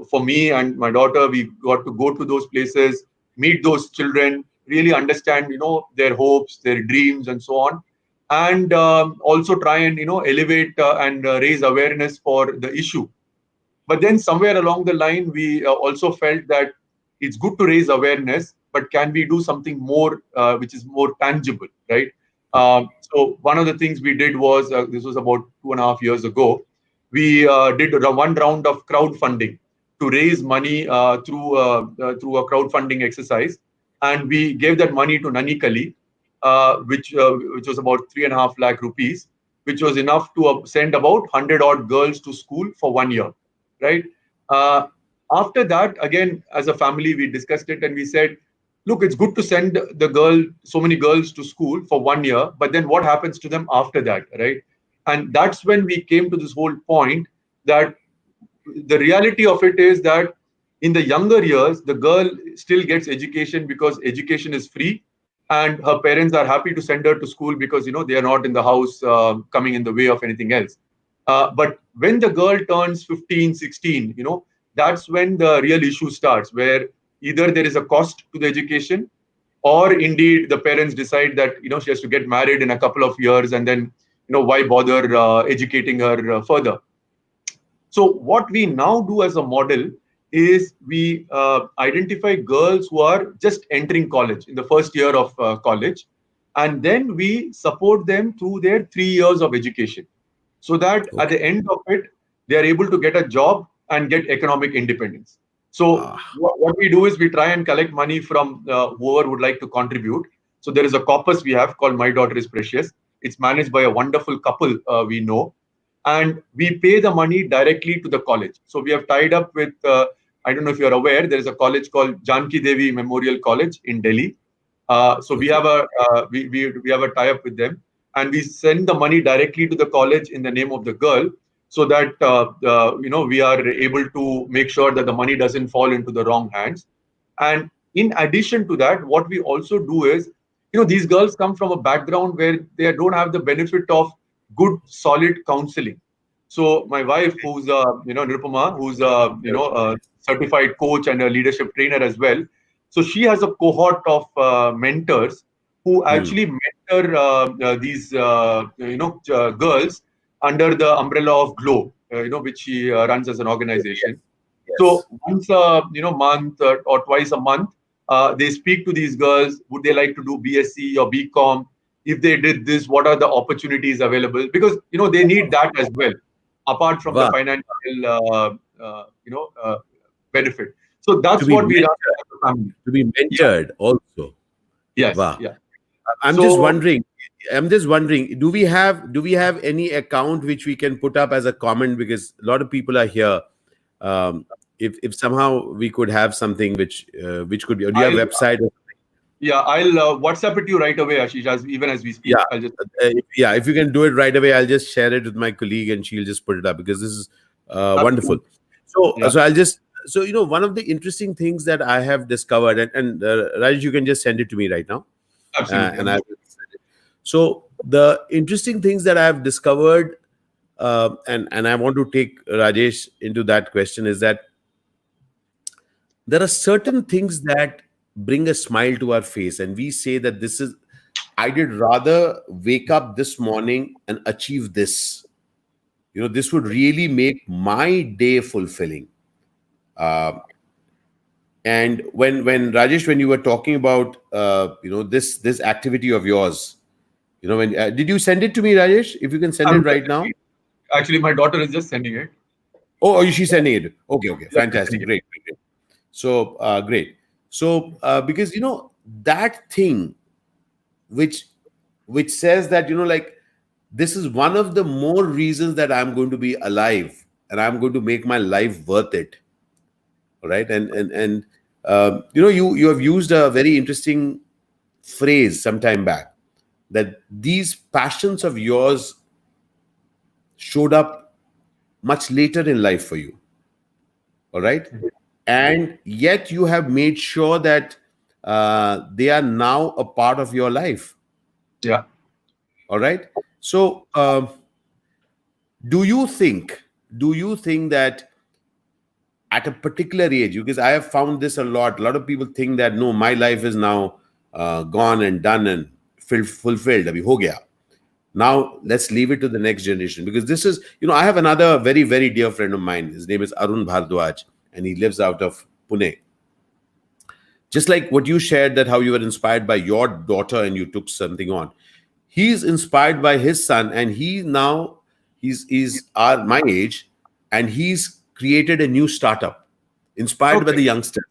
for me and my daughter, we got to go to those places, meet those children, really understand, their hopes, their dreams, and so on. And also try and, elevate and raise awareness for the issue. But then somewhere along the line, we also felt that it's good to raise awareness, but can we do something more, which is more tangible, right? So one of the things we did was, this was about 2.5 years ago, we did one round of crowdfunding to raise money through a crowdfunding exercise. And we gave that money to Nanikali, which was about 3.5 lakh rupees, which was enough to send about 100 odd girls to school for 1 year, right? Uh, After that, again, as a family, we discussed it and we said, look, it's good to send so many girls to school for 1 year, but then what happens to them after that, right? And that's when we came to this whole point that the reality of it is that in the younger years, the girl still gets education because education is free, and her parents are happy to send her to school because they are not in the house coming in the way of anything else. But when the girl turns 15, 16, that's when the real issue starts, where either there is a cost to the education, or indeed the parents decide that she has to get married in a couple of years, and then why bother educating her further. So what we now do as a model is we identify girls who are just entering college in the first year of college, and then we support them through their 3 years of education, so that at the end of it, they are able to get a job and get economic independence. So what we do is we try and collect money from whoever would like to contribute. So there is a corpus we have called My Daughter is Precious. It's managed by a wonderful couple we know, and we pay the money directly to the college. So we have tied up with, I don't know if you're aware, there is a college called Janki Devi Memorial College in Delhi. So we have we have a tie-up with them, and we send the money directly to the college in the name of the girl, so that we are able to make sure that the money doesn't fall into the wrong hands. And in addition to that, what we also do is, these girls come from a background where they don't have the benefit of good, solid counseling. So my wife, who's Nirupama, who's a certified coach and a leadership trainer as well. So she has a cohort of mentors who actually mentor these girls under the umbrella of Glow, which she runs as an organization. So once a month or twice a month, they speak to these girls. Would they like to do BSc or BCom? If they did this, what are the opportunities available? Because they need that as well. apart from the Wow. financial, benefit. So To that's be what we run mentored, as a family. to be Yeah. mentored also. Yes. Wow. Yeah. I'm just So wondering. I'm just wondering. Do we have any account which we can put up as a comment, because a lot of people are here. Um, if somehow we could have something which could be. Do you have I'll website? I'll WhatsApp it to you right away, Ashish, even as we speak. Yeah, I'll just yeah. If you can do it right away, I'll just share it with my colleague, and she'll just put it up, because this is wonderful. absolutely. So, Yeah. so I'll just one of the interesting things that I have discovered, and Raj, you can just send it to me right now, Absolutely. and I will send it. So the interesting things that I have discovered, and I want to take Rajesh into that question, is that there are certain things that bring a smile to our face, and we say that this is, I did rather wake up this morning and achieve this. This would really make my day fulfilling. uh, and when Rajesh, when you were talking about this activity of yours, when did you send it to me, Rajesh? If you can send it I'm right now. actually, my daughter is just sending it. Oh, she's sending it. Okay, okay, Just sending fantastic, it. great, great, great. So great. So because that thing which says that, like, this is one of the more reasons that I'm going to be alive, and I'm going to make my life worth it. All right. And you have used a very interesting phrase some time back, that these passions of yours showed up much later in life for you. All right. And yet you have made sure that they are now a part of your life. Yeah. All right. So do you think that at a particular age, because I have found this a lot of people think that, no, my life is now gone and done and fulfilled, abhi ho gaya. Now let's leave it to the next generation, because this is, I have another very, very dear friend of mine. His name is Arun Bhardwaj, and he lives out of Pune. Just like what you shared, that how you were inspired by your daughter and you took something on, he's inspired by his son, and he's my age, and he's created a new startup inspired by Okay. the youngsters.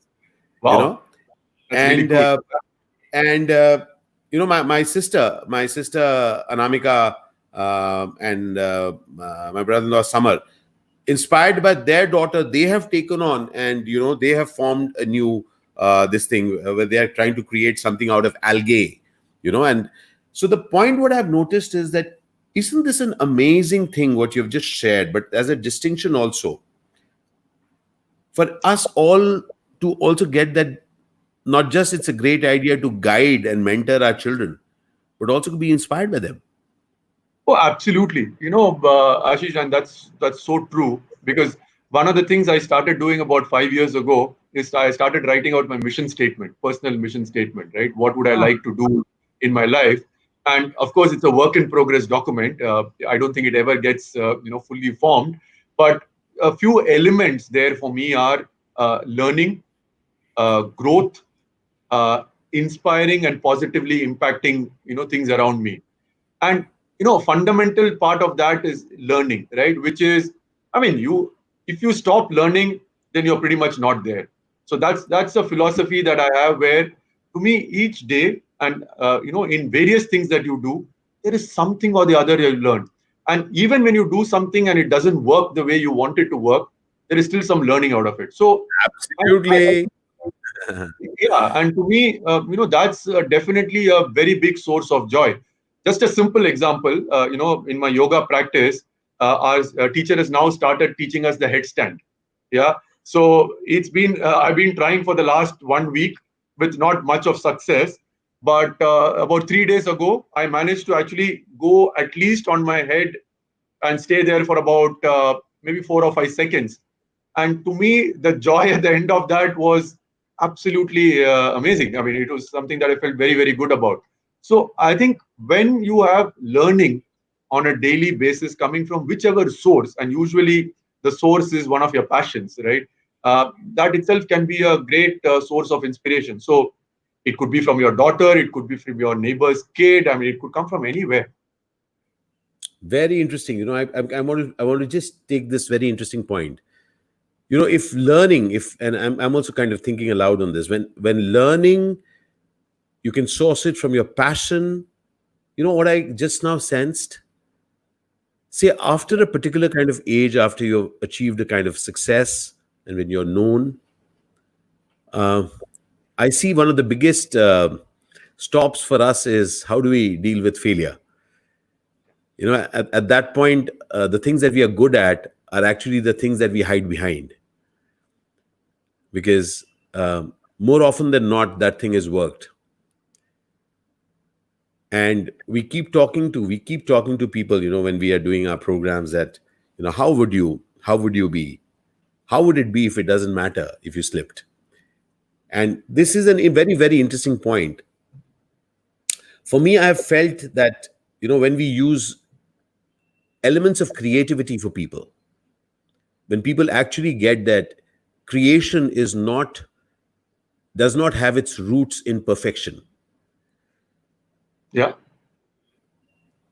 you Wow. know That's really and cool. my sister Anamika, and my brother-in-law Samar, inspired by their daughter, they have taken on, and they have formed a new this thing, where they are trying to create something out of algae. And so the point, what I've noticed is that, isn't this an amazing thing what you've just shared, but as a distinction also for us all, to also get that, not just it's a great idea to guide and mentor our children, but also to be inspired by them. Oh, absolutely. Ashish, and that's so true, because one of the things I started doing about 5 years ago is I started writing out my mission statement, personal mission statement, right? What would I Ah, like to do in my life? And of course, it's a work in progress document. I don't think it ever gets fully formed, but a few elements there for me are learning, growth, uh, inspiring, and positively impacting things around me. And fundamental part of that is learning, right? Which is, I mean, you if you stop learning, then you're pretty much not there. So that's a philosophy that I have, where to me each day, and in various things that you do, there is something or the other you learn. And even when you do something and it doesn't work the way you want it to work, there is still some learning out of it. So I absolutely. yeah, and to me, that's definitely a very big source of joy. Just a simple example, in my yoga practice, our teacher has now started teaching us the headstand. Yeah, so I've been trying for the last 1 week with not much of success, but about 3 days ago, I managed to actually go at least on my head and stay there for about maybe 4 or 5 seconds. And to me, the joy at the end of that was absolutely amazing. I mean, it was something that I felt very, very good about. So I think when you have learning on a daily basis coming from whichever source, and usually the source is one of your passions, right? That itself can be a great source of inspiration. So it could be from your daughter, it could be from your neighbor's kid. I mean, it could come from anywhere. Very interesting. I want to just take this very interesting point. If learning, and I'm also kind of thinking aloud on this. When learning, you can source it from your passion. What I just now sensed. Say after a particular kind of age, after you've achieved a kind of success, and when you're known, uh, I see one of the biggest stops for us is how do we deal with failure. At that point, the things that we are good at are actually the things that we hide behind, because more often than not, that thing has worked. And we keep talking to people, when we are doing our programs, that how would you be, how would it be if it doesn't matter if you slipped. And this is a very, very interesting point. For me, I have felt that when we use elements of creativity for people, when people actually get that creation does not have its roots in perfection. Yeah.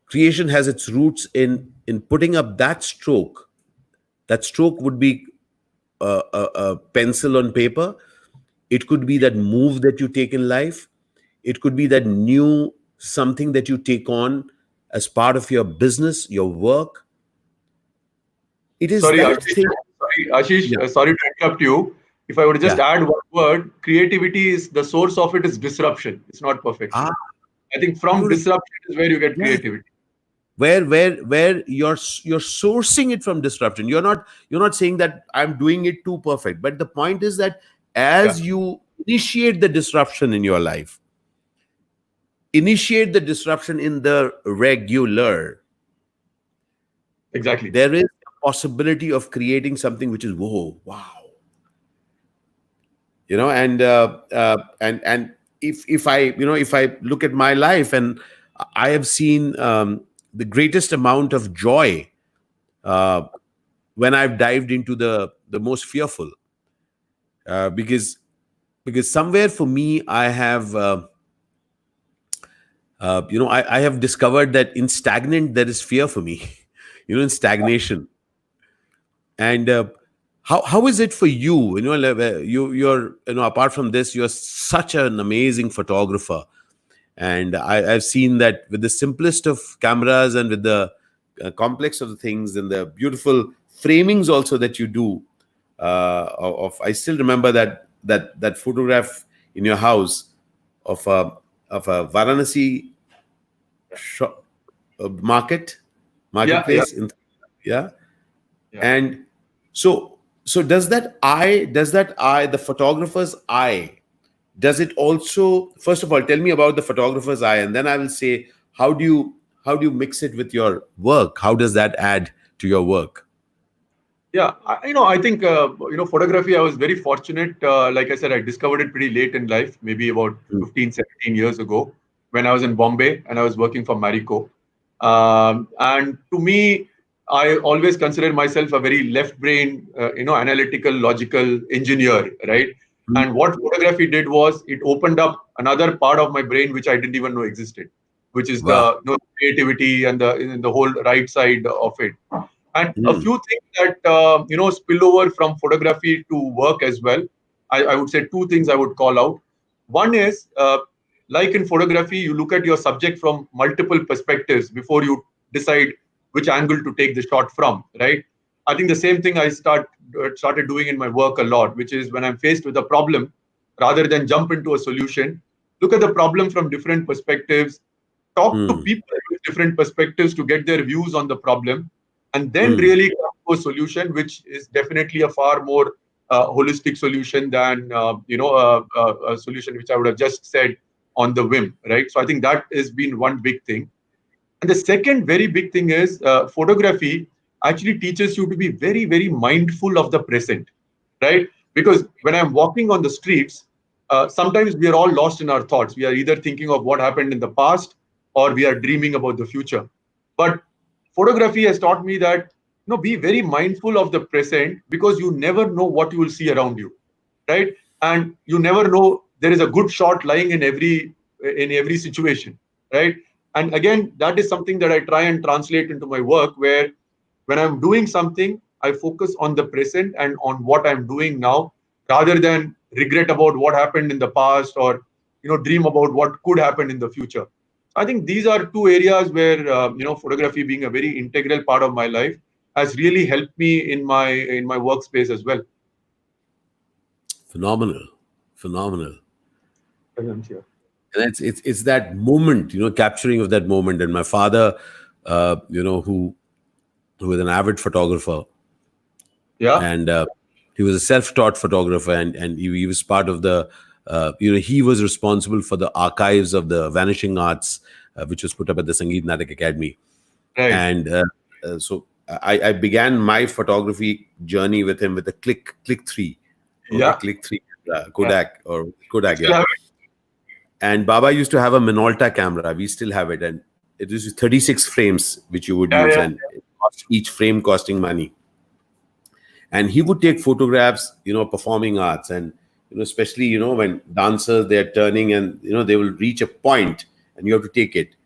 Creation has its roots in putting up that stroke. That stroke would be a pencil on paper. It could be that move that you take in life. It could be that new something that you take on as part of your business, your work. It is Sorry, that Ashish, thing. Ashish, Yeah. sorry to interrupt you. If I would just Yeah. add one word, creativity is the source of it is disruption. It's not perfection. Ah, I think from beautiful. disruption is where you get Yeah. creativity. Where you're sourcing it from disruption. You're not saying that I'm doing it too perfect, but the point is that Yeah, as you initiate the disruption in your life, initiate the disruption in the regular, exactly. there is a possibility of creating something which is whoa, wow. And if I look at my life, and I have seen the greatest amount of joy uh, when I've dived into the most fearful, because somewhere for me I have I have discovered that in stagnant there is fear for me. In stagnation. And how is it for you? You're apart from this, you're such an amazing photographer, and I've seen that with the simplest of cameras and with the complex of the things and the beautiful framings also that you do. I still remember that photograph in your house of a Varanasi shop, Yeah, yeah, marketplace. Yeah. yeah. And so does that eye, the photographer's eye, does it also, first of all, tell me about the photographer's eye, and then I will say, how do you mix it with your work? How does that add to your work? Yeah, I think photography. I was very fortunate. Like I said, I discovered it pretty late in life, maybe about Mm. 15, 17 years ago, when I was in Bombay and I was working for Marico. And to me, I always consider myself a very left-brain, analytical, logical engineer, right? Mm. And what photography did was it opened up another part of my brain which I didn't even know existed, which is Wow. the creativity and the whole right side of it. And a Mm. few things that spill over from photography to work as well. I would say two things I would call out. One is like in photography, you look at your subject from multiple perspectives before you decide which angle to take the shot from, right? I think the same thing I started doing in my work a lot, which is when I'm faced with a problem, rather than jump into a solution, look at the problem from different perspectives, talk to Mm. people with different perspectives to get their views on the problem, and then Mm. really come to a solution which is definitely a far more holistic solution than a solution which I would have just said on the whim, right? So I think that has been one big thing. And the second very big thing is photography actually teaches you to be very, very mindful of the present, right? Because when I'm walking on the streets, sometimes we are all lost in our thoughts. We are either thinking of what happened in the past or we are dreaming about the future. But photography has taught me that be very mindful of the present, because you never know what you will see around you, right? And you never know, there is a good shot lying in every situation, right? And again, that is something that I try and translate into my work, where when I'm doing something, I focus on the present and on what I'm doing now, rather than regret about what happened in the past, or dream about what could happen in the future. I think these are two areas where photography, being a very integral part of my life, has really helped me in my workspace as well. Phenomenal, phenomenal. Presence here. And it's that moment, capturing of that moment. And my father, who was an avid photographer, Yeah. and he was a self-taught photographer, and he was part of the, he was responsible for the archives of the Vanishing Arts, which was put up at the Sangeet Natak Academy. Right. And so I began my photography journey with him with a Click 3, okay, Yeah. Click 3, Yeah. Kodak, or Kodak, Still yeah. have And Baba used to have a Minolta camera. We still have it, and it was 36 frames which you would Yeah, use, yeah. and each frame costing money. And he would take photographs, performing arts, and especially when dancers, they're turning, and they will reach a point, and you have to take it.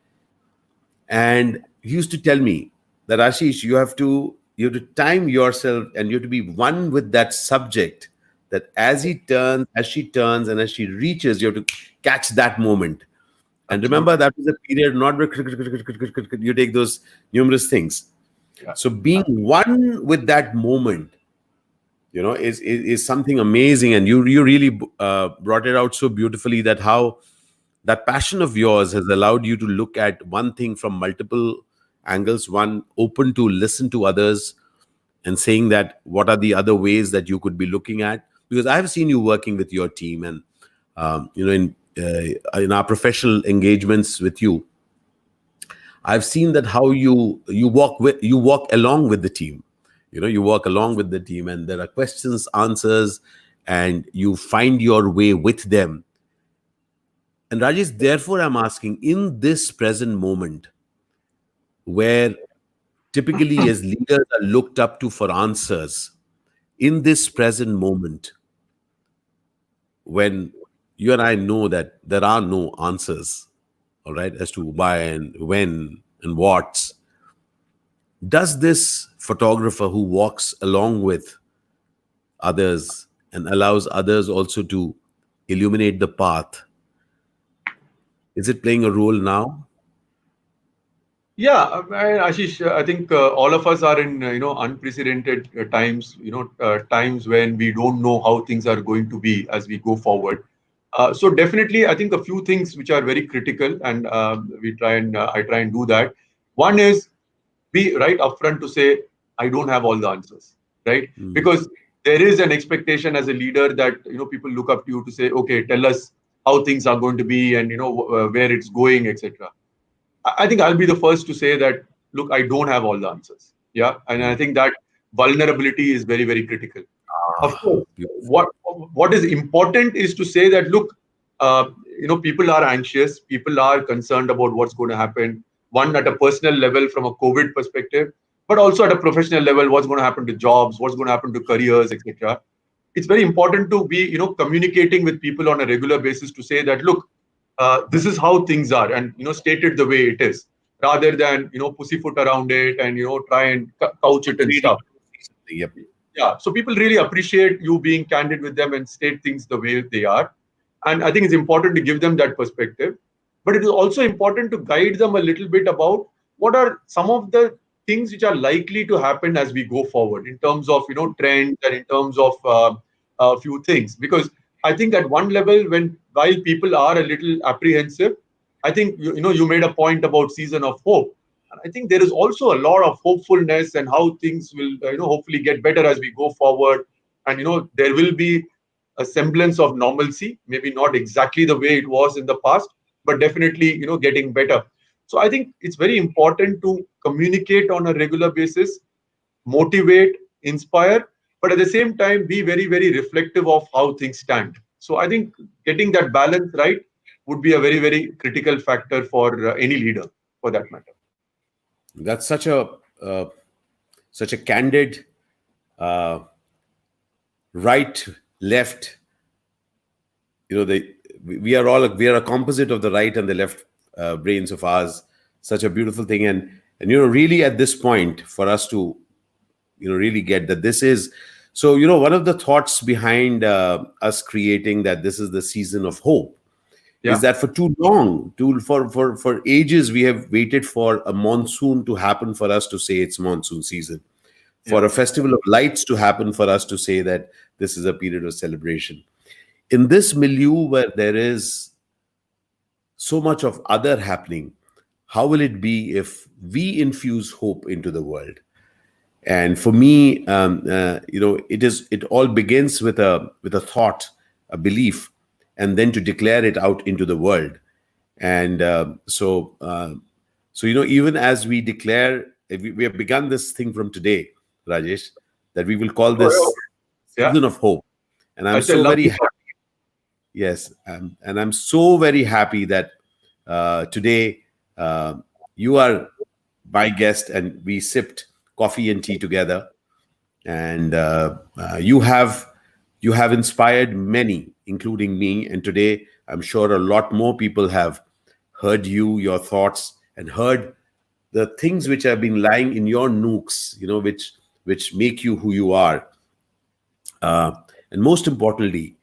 And he used to tell me that, Ashish, you have to time yourself, and you have to be one with that subject, that as she turns, and as she reaches, you have to catch that moment. And Absolutely. remember, that was a period not where you take those numerous things. Yeah. So being one with that moment, is something amazing. And you really brought it out so beautifully, that how that passion of yours has allowed you to look at one thing from multiple angles, one open to listen to others, and saying that what are the other ways that you could be looking at. Because I've seen you working with your team, and in our professional engagements with you, I've seen that how you walk along with the team. You walk along with the team, and there are questions, answers, and you find your way with them. And Rajesh, therefore, I'm asking, in this present moment, where typically as leaders are looked up to for answers, in this present moment, when you and I know that there are no answers, all right, as to why and when and what's, does this photographer who walks along with others and allows others also to illuminate the path, is it playing a role now? Yeah, Ashish, I think all of us are in unprecedented times. Times when we don't know how things are going to be as we go forward. So definitely, I think a few things which are very critical, and I try and do that. One is be right upfront to say I don't have all the answers, right? Mm. Because there is an expectation as a leader that people look up to you to say, okay, tell us how things are going to be, and where it's going, etc. I think I'll be the first to say that, look, I don't have all the answers. Yeah. And I Mm. think that vulnerability is very, very critical. Of Ah, course, beautiful. what is important is to say that, look, people are anxious, people are concerned about what's going to happen. One, at a personal level from a COVID perspective, but also at a professional level, what's going to happen to jobs, what's going to happen to careers, etc. It's very important to be communicating with people on a regular basis to say that, look, this is how things are, and state it the way it is, rather than pussyfoot around it and try and couch it and Reading. stuff. Yep. Yeah, so people really appreciate you being candid with them and state things the way they are. And I think it's important to give them that perspective. But it is also important to guide them a little bit about what are some of the things which are likely to happen as we go forward in terms of trends, and in terms of a few things. Because I think at one level, when while people are a little apprehensive, I think you made a point about season of hope. And I think there is also a lot of hopefulness and how things will, hopefully get better as we go forward. And, there will be a semblance of normalcy, maybe not exactly the way it was in the past, but definitely, getting better. So I think it's very important to communicate on a regular basis, motivate, inspire, but at the same time, be very, very reflective of how things stand. So I think getting that balance right would be a very, very critical factor for any leader, for that matter. That's uh, such a candid, uh, right, left. The we are a composite of the right and the left brains of ours. such a beautiful thing. And really at this point, for us to really get that this is so, one of the thoughts behind us creating that this is the season of hope is that for too long, for ages, we have waited for a monsoon to happen for us to say it's monsoon season, for a festival of lights to happen for us to say that this is a period of celebration. In this milieu where there is so much of other happening, how will it be if we infuse hope into the world? And for me, it all begins with a thought, a belief, and then to declare it out into the world. And even as we declare, we have begun this thing from today, Rajesh, that we will call this season of hope. And I'm so very happy. Yes, and I'm so very happy that today you are my guest, and we sipped coffee and tea together, and you have inspired many, including me. And today, I'm sure a lot more people have heard your thoughts, and heard the things which have been lying in your nooks, which make you who you are. And most importantly,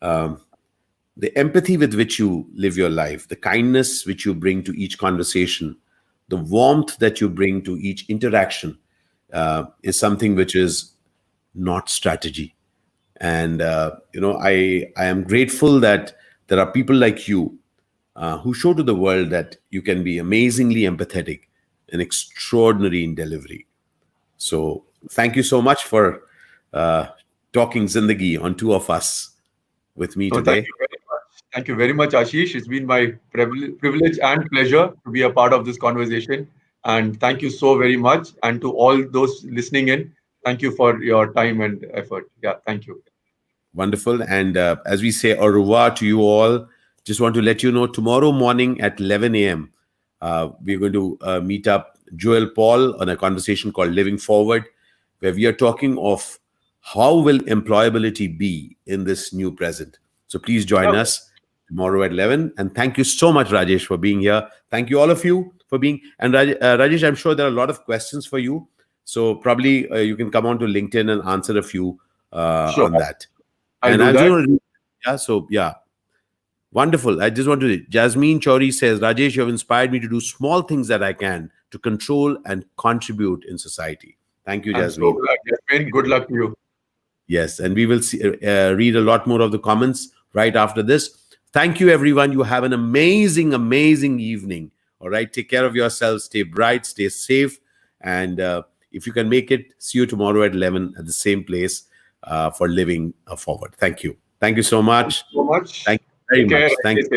the empathy with which you live your life, the kindness which you bring to each conversation, the warmth that you bring to each interaction is something which is not strategy. And, I am grateful that there are people like you who show to the world that you can be amazingly empathetic and extraordinary in delivery. So thank you so much for talking Zindagi on two of us with me today. Thank you very much, Ashish. It's been my privilege and pleasure to be a part of this conversation. And thank you so very much. And to all those listening in, thank you for your time and effort. Yeah, thank you. Wonderful. And as we say au revoir to you all, just want to let you know, tomorrow morning at 11 a.m., we're going to meet up Joel Paul on a conversation called Living Forward, where we are talking of how will employability be in this new present. So please join us tomorrow at 11. And thank you so much, Rajesh, for being here. Thank you all of you for being. And Rajesh, I'm sure there are a lot of questions for you. So probably you can come on to LinkedIn and answer a few on that. Wonderful. I just want to, Jasmine Chauri says, Rajesh, you have inspired me to do small things that I can to control and contribute in society. Thank you, Jasmine. So glad, Jasmine. Good luck to you. Yes, and we will read a lot more of the comments right after this. Thank you, everyone. You have an amazing, amazing evening. All right. Take care of yourselves. Stay bright. Stay safe. And if you can make it, see you tomorrow at 11 at the same place for Living Forward. Thank you. Thank you so much. Thank you so much. Thank you very much. Thank you.